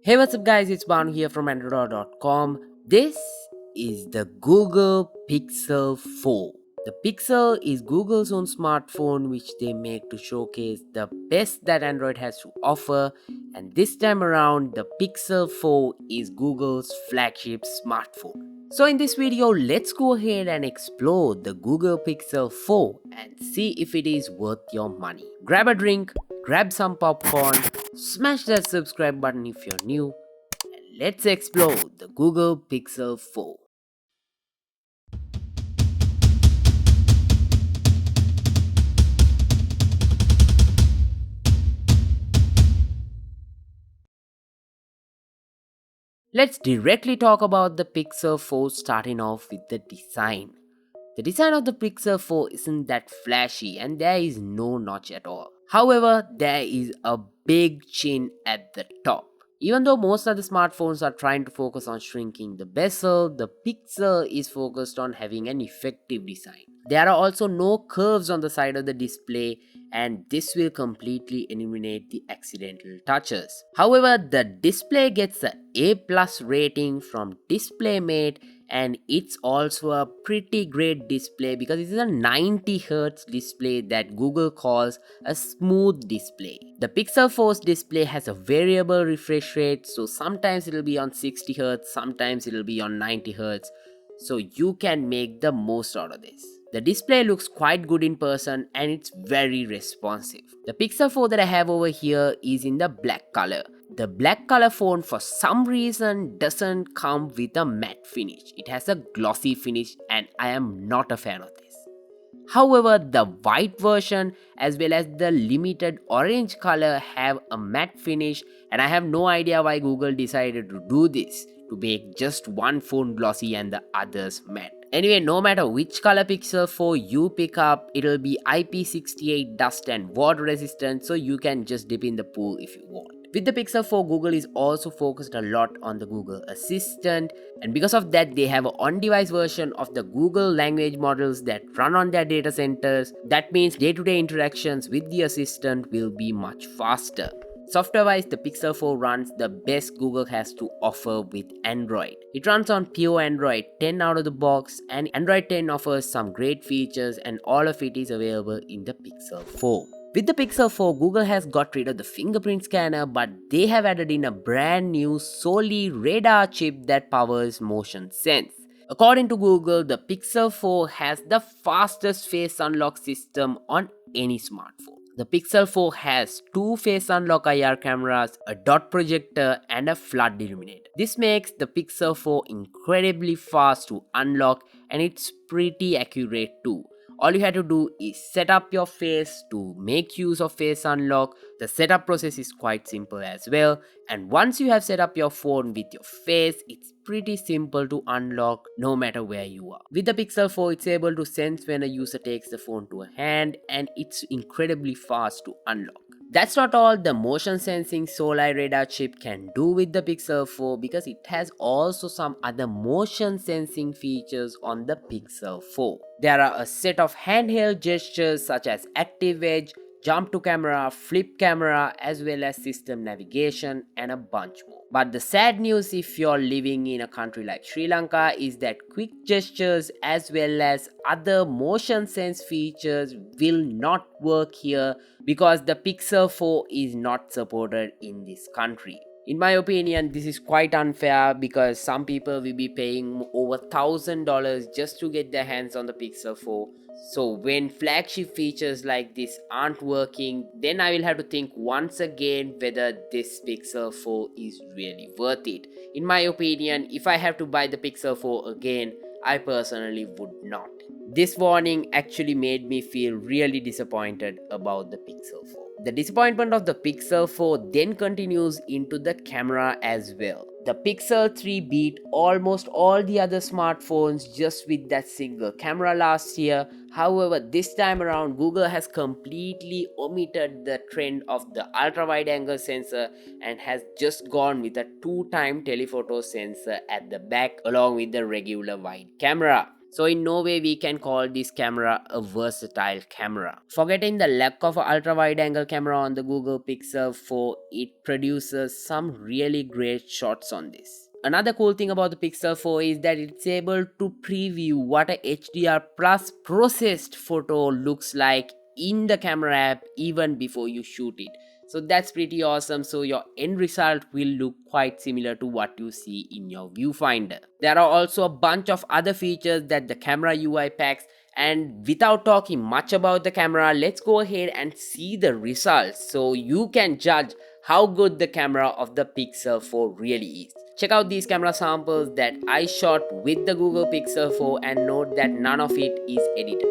Hey, what's up, guys? It's Banu here from Andro.com. This is the Google Pixel 4. The Pixel is Google's own smartphone which they make to showcase the best that Android has to offer, and this time around, the Pixel 4 is Google's flagship smartphone. So, in this video, let's go ahead and explore the Google Pixel 4 and see if it is worth your money. Grab a drink, grab some popcorn, smash that subscribe button if you're new, and let's explore the Google Pixel 4. Let's directly talk about the Pixel 4, starting off with the design. The design of the Pixel 4 isn't that flashy and there is no notch at all. However, there is a big chin at the top. Even though most of the smartphones are trying to focus on shrinking the bezel, the Pixel is focused on having an effective design. There are also no curves on the side of the display, and this will completely eliminate the accidental touches. However, the display gets a A+ rating from DisplayMate, and it's also a pretty great display because it is a 90Hz display that Google calls a smooth display. The Pixel 4's display has a variable refresh rate, so sometimes it'll be on 60Hz, sometimes it'll be on 90Hz, so you can make the most out of this. The display looks quite good in person and it's very responsive. The Pixel 4 that I have over here is in the black color. The black color phone for some reason doesn't come with a matte finish. It has a glossy finish and I am not a fan of this. However, the white version as well as the limited orange color have a matte finish, and I have no idea why Google decided to do this, to make just one phone glossy and the others matte. Anyway, no matter which color Pixel 4 you pick up, it'll be IP68 dust and water resistant, so you can just dip in the pool if you want. With the Pixel 4, Google is also focused a lot on the Google Assistant, and because of that, they have an on-device version of the Google language models that run on their data centers. That means day-to-day interactions with the Assistant will be much faster. Software-wise, the Pixel 4 runs the best Google has to offer with Android. It runs on pure Android 10 out of the box, and Android 10 offers some great features, and all of it is available in the Pixel 4. With the Pixel 4, Google has got rid of the fingerprint scanner, but they have added in a brand new solely radar chip that powers motion sense. According to Google, the Pixel 4 has the fastest face unlock system on any smartphone. The Pixel 4 has two face unlock IR cameras, a dot projector, and a flood illuminator. This makes the Pixel 4 incredibly fast to unlock, and it's pretty accurate too. All you have to do is set up your face to make use of face unlock. The setup process is quite simple as well, and once you have set up your phone with your face, it's pretty simple to unlock no matter where you are. With the Pixel 4, it's able to sense when a user takes the phone to a hand, and it's incredibly fast to unlock. That's not all the motion sensing Solar radar chip can do with the Pixel 4, because it has also some other motion sensing features on the Pixel 4. There are a set of handheld gestures such as Active Edge, jump to camera, flip camera, as well as system navigation, and a bunch more. But the sad news if you're living in a country like Sri Lanka is that quick gestures as well as other motion sense features will not work here because the Pixel 4 is not supported in this country. In my opinion, this is quite unfair because some people will be paying over $1,000 just to get their hands on the Pixel 4. So when flagship features like this aren't working, then I will have to think once again whether this Pixel 4 is really worth it. In my opinion, if I have to buy the Pixel 4 again, I personally would not. This warning actually made me feel really disappointed about the Pixel 4. The disappointment of the Pixel 4 then continues into the camera as well. The Pixel 3 beat almost all the other smartphones just with that single camera last year. However, this time around, Google has completely omitted the trend of the ultra-wide angle sensor and has just gone with a 2-time telephoto sensor at the back along with the regular wide camera. So in no way we can call this camera a versatile camera. Forgetting the lack of an ultra wide angle camera on the Google Pixel 4, it produces some really great shots on this. Another cool thing about the Pixel 4 is that it's able to preview what a HDR plus processed photo looks like in the camera app even before you shoot it. So that's pretty awesome. So your end result will look quite similar to what you see in your viewfinder. There are also a bunch of other features that the camera UI packs, and without talking much about the camera, let's go ahead and see the results so you can judge how good the camera of the Pixel 4 really is. Check out these camera samples that I shot with the Google Pixel 4 and note that none of it is edited.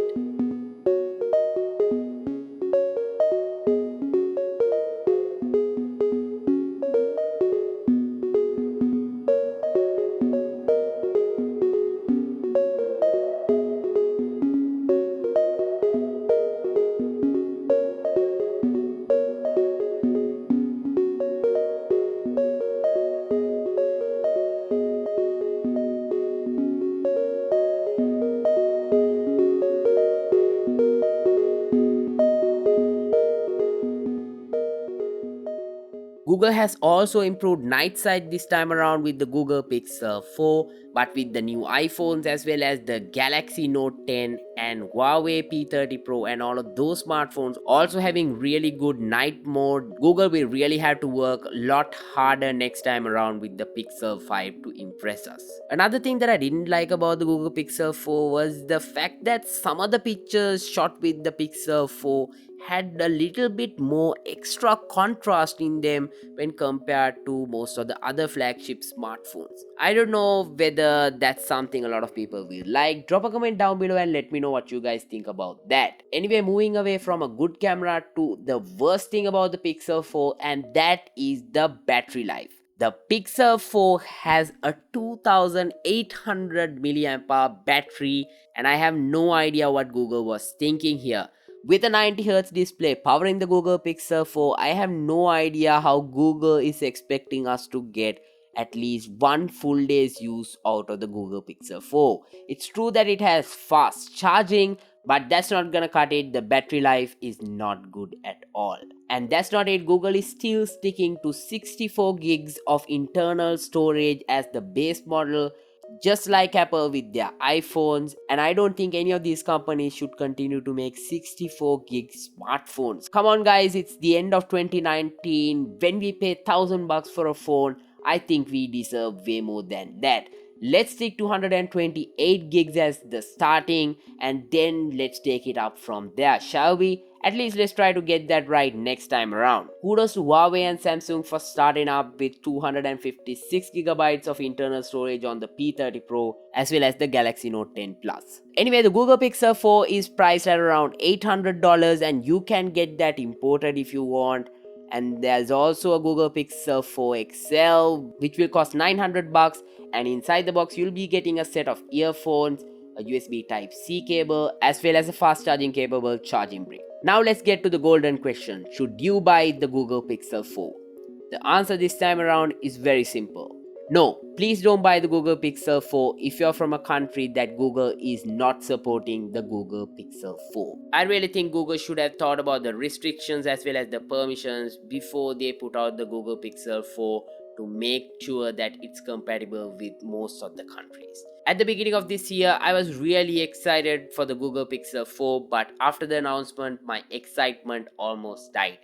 Google has also improved night sight this time around with the Google Pixel 4, but with the new iPhones as well as the Galaxy Note 10 and Huawei P30 Pro and all of those smartphones also having really good night mode, Google will really have to work a lot harder next time around with the Pixel 5 to impress us. Another thing that I didn't like about the Google Pixel 4 was the fact that some of the pictures shot with the Pixel 4 had a little bit more extra contrast in them when compared to most of the other flagship smartphones. I don't know whether that's something a lot of people will like. Drop a comment down below and let me know what you guys think about that. Anyway, moving away from a good camera to the worst thing about the Pixel 4, and that is the battery life. The Pixel 4 has a 2800 mAh battery, and I have no idea what Google was thinking here. With a 90Hz display powering the Google Pixel 4, I have no idea how Google is expecting us to get at least one full day's use out of the Google Pixel 4. It's true that it has fast charging, but that's not gonna cut it. The battery life is not good at all. And that's not it. Google is still sticking to 64 gigs of internal storage as the base model, just like Apple with their iPhones, and I don't think any of these companies should continue to make 64 gig smartphones. Come on guys, it's the end of 2019. When we pay $1,000 for a phone, I think we deserve way more than that. Let's stick to 128 gigs as the starting, and then let's take it up from there, shall we? At least let's try to get that right next time around. Kudos to Huawei and Samsung for starting up with 256GB of internal storage on the P30 Pro as well as the Galaxy Note 10 Plus. Anyway, the Google Pixel 4 is priced at around $800 and you can get that imported if you want. And there's also a Google Pixel 4 XL which will cost $900, and inside the box you'll be getting a set of earphones, a USB Type-C cable as well as a fast charging capable charging brick. Now let's get to the golden question. Should you buy the Google Pixel 4? The answer this time around is very simple. No, please don't buy the Google Pixel 4 if you're from a country that Google is not supporting the Google Pixel 4. I really think Google should have thought about the restrictions as well as the permissions before they put out the Google Pixel 4 to make sure that it's compatible with most of the countries. At the beginning of this year, I was really excited for the Google Pixel 4, but after the announcement, my excitement almost died.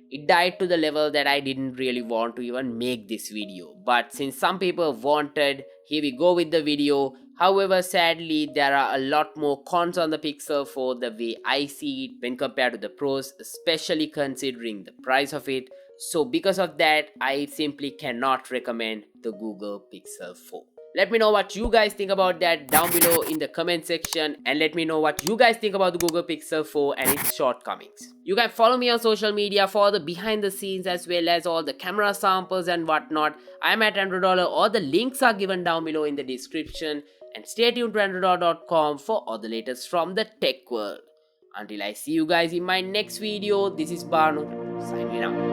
It died to the level that I didn't really want to even make this video. But since some people wanted, here we go with the video. However, sadly, there are a lot more cons on the Pixel 4 the way I see it when compared to the Pros, especially considering the price of it. So because of that, I simply cannot recommend the Google Pixel 4. Let me know what you guys think about that down below in the comment section, and let me know what you guys think about the Google Pixel 4 and its shortcomings. You can follow me on social media for the behind the scenes as well as all the camera samples and whatnot. I'm at Andro Dollar. All the links are given down below in the description, and stay tuned to androdollar.com for all the latest from the tech world. Until I see you guys in my next video, this is Banu signing out.